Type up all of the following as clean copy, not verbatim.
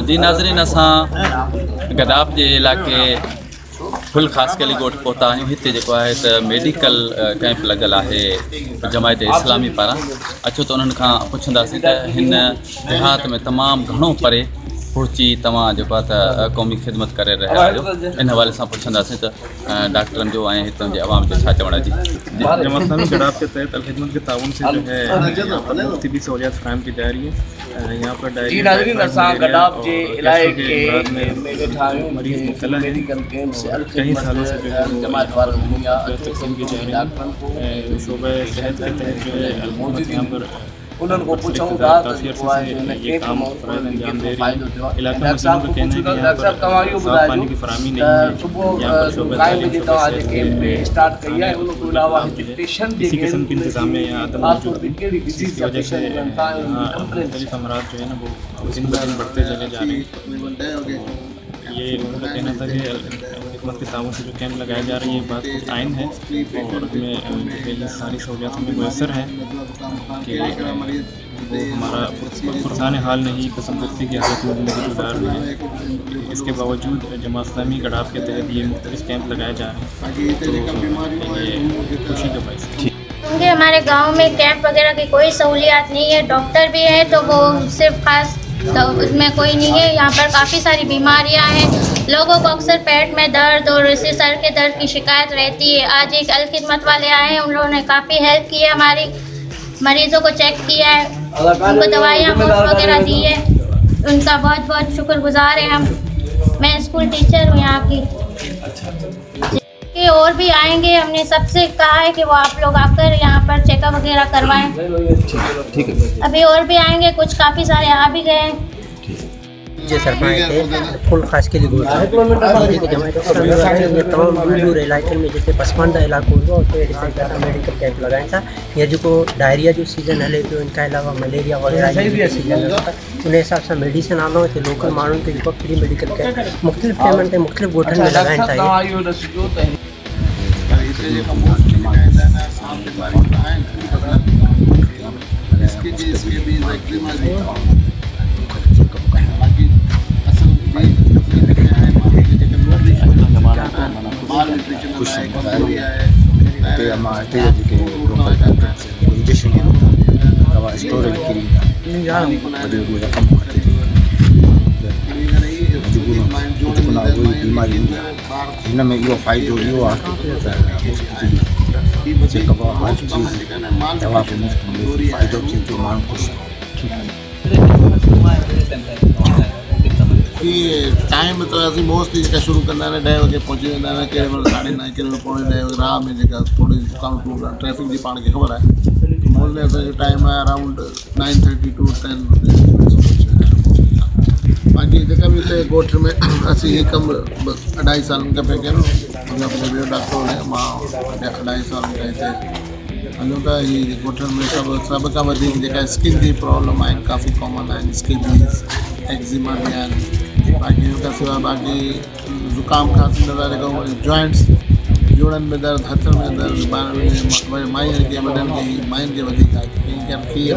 जी नाज़रीन, असां गदाफ जे इलाक़े फुल ख़ासि कली ॻोठ पहुता आहियूं। हिते जेको आहे त मेडिकल कैंप लॻल आहे जमायत इस्लामी पारां। अचो त उन्हनि खां पुछंदासीं त हिन देहात में तमामु घणो परे पहुची तव्हां जेको आहे त क़ौमी ख़िदमत करे रहिया आहियो, इन हवाले सां पुछंदासीं त डॉक्टरनि जो ऐं हितां जे आवाम जो छा चवण जी। जमात इस्लामी गडाफ के तहत अलखिदमत के ताउन से जो है यहाँ पर मुफ्ती भी सहूलियात फ़राहम की जा रही है। यहाँ पर मरीज मुब्तला है, कई सालों से जो है तकसीम की जा रही है। शोबा सेहत के तहत जो है अलखिदमत यहाँ पर उनको पूछूंगा ये काम अंजाम दे रही है। इलाका मसलों का कहना है कि यहाँ पर साफ पानी की फराहमी नहीं है। यहाँ पर शोबा किसी किस्म की इंतजामिया या अदम मौजूद है, जिसकी वजह से मुख्तलिफ अमराज जो है ना वो दिन ब दिन बढ़ते चले जा रहे हैं। ये उनका कहना था कि खिदमत के ताउन से जो कैंप लगाए जा रही है, बात कुछ आइन है और हमें ये सारी सहूलियात हमें मैसर है कि वो हमारा पुरसान हाल नहीं कसमदस्ती की हालत में ज़िंदगी गुजार रहे हैं। इसके बावजूद जमात इस्लामी गडाफ के तहत ये मुख्तलिफ कैंप लगाए जा रहे हैं, तो ये खुशी का बाइस है। क्योंकि हमारे गांव में कैंप वगैरह की कोई सहूलियात नहीं है। डॉक्टर भी है तो वो सिर्फ खास तो उसमें कोई नहीं है। यहाँ पर काफ़ी सारी बीमारियाँ हैं। लोगों को अक्सर पेट में दर्द और इसी सर के दर्द की शिकायत रहती है। आज एक अलखिदमत वाले आए हैं, उन लोगों ने काफ़ी हेल्प की है, हमारी मरीज़ों को चेक किया है, उनको दवाइयाँ वगैरह दी है। उनका बहुत बहुत शुक्रगुजार है हम। मैं स्कूल टीचर हूँ यहाँ की। कि और भी आएंगे, हमने सबसे कहा है कि वो आप लोग आकर यहाँ पर चेकअप वगैरह करवाएं। ठीक है, अभी और भी आएंगे, कुछ काफ़ी सारे आ भी गए हैं। फुल खास के लिए तमाम दूर दूर इलाके में जैसे पसमानदा इलाकों में मेडिकल कैंप लगाया था। ये जो डायरिया जो सीज़न हले पियो, इनके अलावा मलेरिया वगैरह सीज़न उन हिसाब से मेडिसिन आना है लोकल माण्हुनि खे जेको फ्री मेडिकल कैंप मुख़्तलिफ़ टाइमनि ते मुख़्तलिफ़ ॻोठनि में लॻाइनि था। बीमारी हिनमें इहो फ़ाइदो इहो आहे चेकअप हर चीज़ दवा खे मुफ़्त मिले, फ़ाइदो थिए थो, माण्हू ख़ुशि टाइम तो असीं मोस्टली जेका शुरू कंदा आहिनि 10 वॻे पहुची वेंदा आहिनि, केॾी महिल 9:30 केॾी महिल 9:45 राह में जेका थोरी ट्रैफिक जी पाण खे ख़बर आहे। मोस्टली असांजो टाइम आहे अराउंड 9:30 to 10। बाक़ी जेका बि हिते ॻोठ में असीं हीअ कमु 2.5 सालनि खां पिया कयूं। हुन ॿियो डॉक्टर हुयो, मां 2.5 सालनि खां हिते हलूं था। हीअ ॻोठनि में सभु खां वधीक जेका स्किन जी प्रॉब्लम आहिनि काफ़ी कॉमन आहिनि। स्केबीज़, एक्ज़िमा बि आहिनि। बाक़ी हिन सिवा बाक़ी ज़ुकाम खांसी नज़र जेको जॉइंट्स, जोड़नि में दर्द, हथनि में दर्द, माइयुनि खे वॾनि खे माइयुनि खे वधीक आहे। कंहिं खीर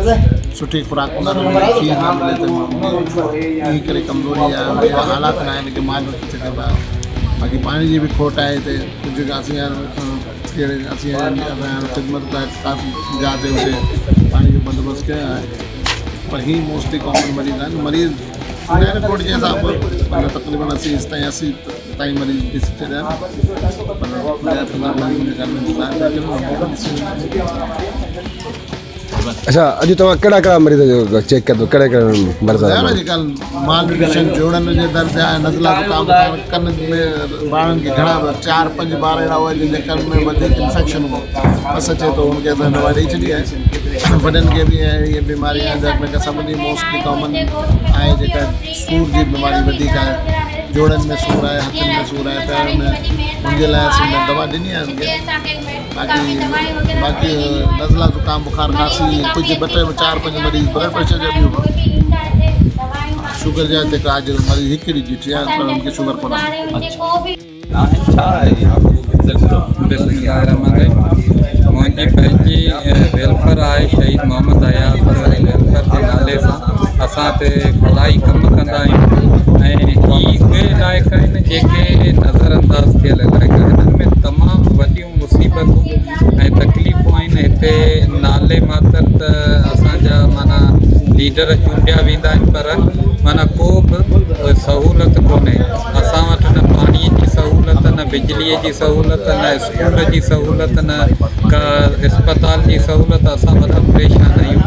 सुठी खुराक न मिले, खीर न मिले त इन करे कमज़ोरी आहे, हालात न आहिनि कि माल थी सघंदा। बाक़ी पाणी जी बि खोट आहे हिते। कुझु असीं असीं ख़िदमत काफ़ी जाते हुते पाणी जो बंदोबस्तु कयो आहे। पर ही मोस्टली कॉमन मरीज़ आहिनि। मरीज़ रिपोर्ट जे हिसाब सां तक़रीबन 80 ताईं मरीज़ ॾिसी छॾिया आहिनि। अच्छा, अॼु तव्हां कहिड़ा मरीज़ जो चेक कयो? कहिड़ा मरीज़ जेका माल न्यूट्रिशन, जोड़नि जे दर्द आहे, नज़ला ज़ुकाम, कन में ॿारनि खे घणा 4-5 ॿार अहिड़ा हुआ जिन कन में वधीक इंफेक्शन हो, बस अचे थो, उनखे असां दवा ॾेई छॾी आहे। वॾनि खे बि इहे बीमारी आहे, जंहिंमें सभिनी मोस्टली कॉमन आहे जेका सूर जी बीमारी वधीक आहे। जोड़नि में सूर आहे, हथनि में सूर आहे, पैर में, उनजे लाइ असीं दवा ॾिनी आहे उनखे। बाक़ी नज़ला ज़ुकाम, बुखार, खांसी, कुझु 2-4-5 मरीज़ ब्लड प्रेशर जा बि हुआ। शुगर जा हिते आज मरीज़ हिकु ॾींहुं ॾिठी आहे, पर उनखे शुगर कोन आहे। मुंहिंजी पंहिंजी वेलफेयर आहे शहीद मोहम्मद अयाज़ वेलफेयर जे नाले सां। असां हिते भलाई कमु कंदा आहियूं। ऐं ही उहे इलाइक़ा आहिनि जेके नज़रअंदाज़ थियल इलाइक़ा आहिनि। हिननि में तमामु वॾियूं मुसीबतूं ऐं तकलीफ़ूं आहिनि। हिते नाले मात्र त असांजा माना लीडर चूंडिया वेंदा आहिनि, पर माना को बि सहूलियत कोन्हे। असां वटि न पाणीअ जी सहूलियत, न बिजलीअ जी सहूलियत, न स्कूल जी सहूलियत, न का अस्पताल जी सहूलियत। असां मतिलबु परेशान आहियूं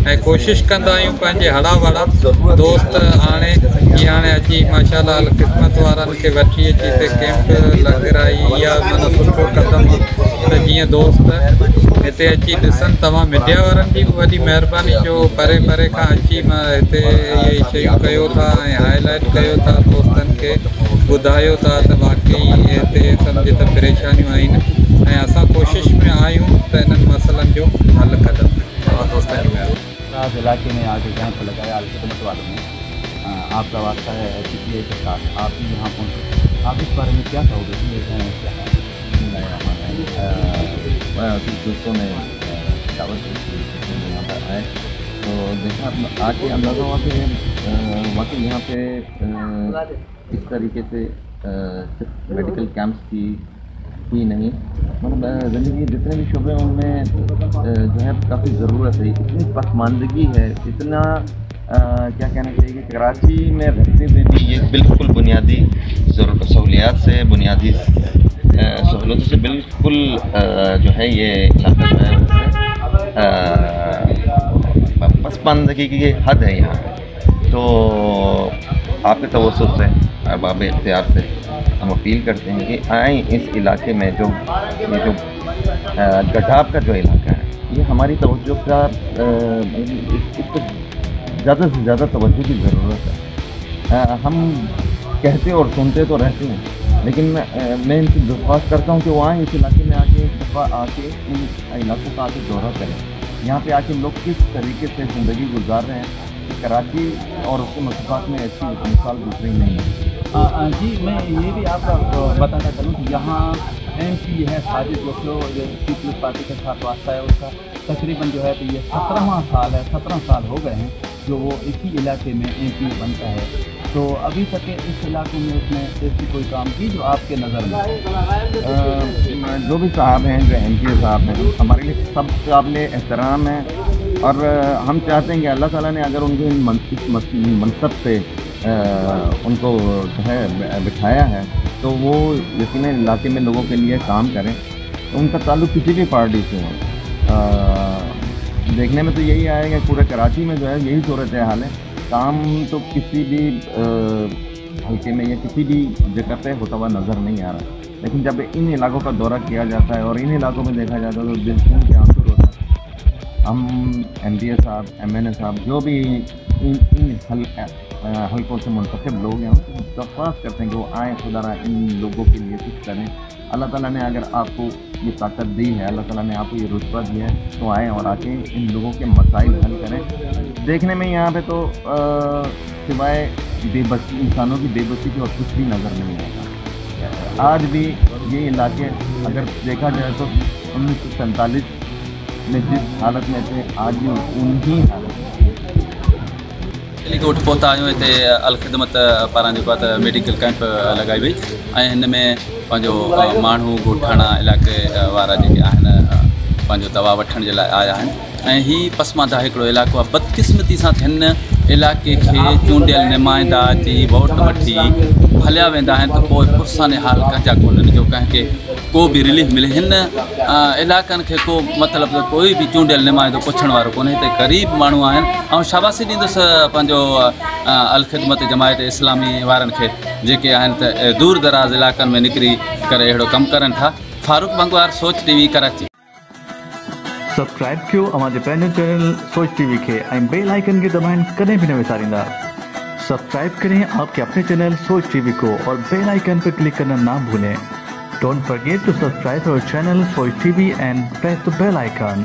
ऐं कोशिशि कंदा आहियूं पंहिंजे हड़ा भड़ा दोस्त हाणे जीअं हाणे अची माशाल्लाह ख़िदमत वारनि खे वठी अची हिते कैंप लॻाई। इहा माना सुठो क़दम त जीअं दोस्त हिते अची ॾिसनि। तव्हां मीडिया वारनि जी बि वॾी महिरबानी जो परे परे खां अची मां हिते इहे शयूं कयो था ऐं हाईलाइट कयो था, दोस्तनि खे ॿुधायो था त वाकई हिते सम्झ त परेशानियूं आहिनि ऐं असां कोशिशि में आहियूं त इन्हनि मसइलनि जो हल कढूं। दोस्तनि जी महिरबानी। इस इलाके में आगे कैंप लगाया अल-खिदमत वालों में, आपका वास्ता है PTA के साथ, आप भी यहाँ पहुँचे, आप इस बारे में क्या कहोगे? कुछ दोस्तों ने दावत की यहाँ पर आए तो देखा आके अंदाज़ा हुआ कि वाकई यहाँ पे इस तरीके से सिर्फ मेडिकल कैंप्स की ही नहीं, मतलब ज़िंदगी जितने भी शोबे हैं उनमें जो है काफ़ी ज़रूरत है। इतनी पसमानदगी है, इतना क्या कहना चाहिए कि कराची में रहते हुए भी ये बिल्कुल बुनियादी सहूलियात से, बुनियादी सहूलतों से बिल्कुल जो है ये इलाका जो है उससे पसमानदगी की हद है यहाँ पे। तो आपके तवज्जुह से, अरबाब इख्तियार से हम अपील करते हैं कि आएँ इस इलाके में जो ये जो गठाब का जो इलाका है, ये हमारी तवज्जो का इस पर ज़्यादा से ज़्यादा तवज्जो की ज़रूरत है। हम कहते और सुनते तो रहते हैं, लेकिन मैं इनसे दरख्वास्त करता हूँ कि वो आएँ इस इलाके में आके एक दफ़ा आके इन इलाकों का आके दौरा करें। यहाँ पे आके लोग किस तरीके से ज़िंदगी गुजार रहे हैं, कराची और उसके मसफ़ात में ऐसी मिसाल दूसरी नहीं है। जी, मैं ये भी आपका बताना चाहूँ कि यहाँ MP है साजिद वसलो, जो पीपल्स पार्टी के साथ वास्ता है, उसका तकरीबन जो है तो ये 17वां साल है, 17 साल हो गए हैं जो वो इसी इलाके में MP बनता है। तो अभी तक इस इलाके में उसने ऐसी कोई काम की जो आपके नज़र में? जो भी साहब हैं, जो MP साहब हैं, हमारे लिए सब काबिल एहतराम है और हम चाहते हैं कि अल्लाह ताला ने अगर उनको इस मनसब पे उनको जो है बिठाया है तो वो यकीनन इलाके में लोगों के लिए काम करें। तो उनका ताल्लुक़ किसी भी पार्टी से हो, देखने में तो यही आएगा पूरे कराची में जो है यही सूरत हाल है। काम तो किसी भी हल्के में या किसी भी जगह पे होता हुआ नज़र नहीं आ रहा, लेकिन जब इन इलाकों का दौरा किया जाता है और इन इलाकों में देखा जाता है तो दिल खून के आंसू होता है। हम MPA साहब, MNA साहब, जो भी इन हल्कों से मुंतखब लोग हैं, उनको दरख्वास्त करते हैं कि वो आएँ, खुदा इन लोगों के लिए कुछ करें। अल्लाह ताला ने अगर आपको ये ताकत दी है, अल्लाह ताला ने आपको ये रुतबा दिया है, तो आएँ और आके इन लोगों के मसाइल हल करें। देखने में यहाँ पे तो सिवाय बेबसी, इंसानों की बेबसी की और कुछ भी नज़र नहीं आता। आज भी ये इलाके अगर देखा जाए तो 1947 में जिस हालत में थे, आज भी उन्हीं हालत में ॻोठ पहुता आहियूं। हिते अल-खिदमत पारां जेको आहे त मेडिकल कैंप लॻाई वई ऐं हिन में पंहिंजो माण्हू ॻोठाणा इलाइक़े वारा जेके आहिनि पंहिंजो दवा वठण जे लाइ आया आहिनि ऐं हीअ पसमानदा हिकिड़ो इलाइक़ो आहे। बदकिस्मती सां हिन इलाइक़े खे चूंडियल नुमाइंदा अची वोट वठी हलिया वेंदा आहिनि त पोइ पुरसाने हाल कंहिंजा कोन्हनि जो कंहिंखे को बि रिलीफ मिले। हिन इलाइक़नि खे को मतिलबु कोई बि चूंडियल नुमाइंदो पुछण वारो कोन्हे। हिते ग़रीब माण्हू आहिनि ऐं शाबाशी ॾींदुसि पंहिंजो अल-खिदमत जमायत इस्लामी वारनि खे जेके आहिनि त दूर दराज़ इलाइक़नि में निकिरी करे अहिड़ो कमु करनि था। फारूक बंगवार, सोच TV, कराची। सब्सक्राइब कयो अवांजे पंहिंजे चैनल सोच TV खे ऐं बेल आइकन खे दबाइण कॾहिं बि न विसारींदा। सब्सक्राइब करें आपके अपने चैनल सोच TV को और बेल आइकन पर क्लिक करना ना भूलें। Don't forget to subscribe our channel Soch TV and press the bell icon.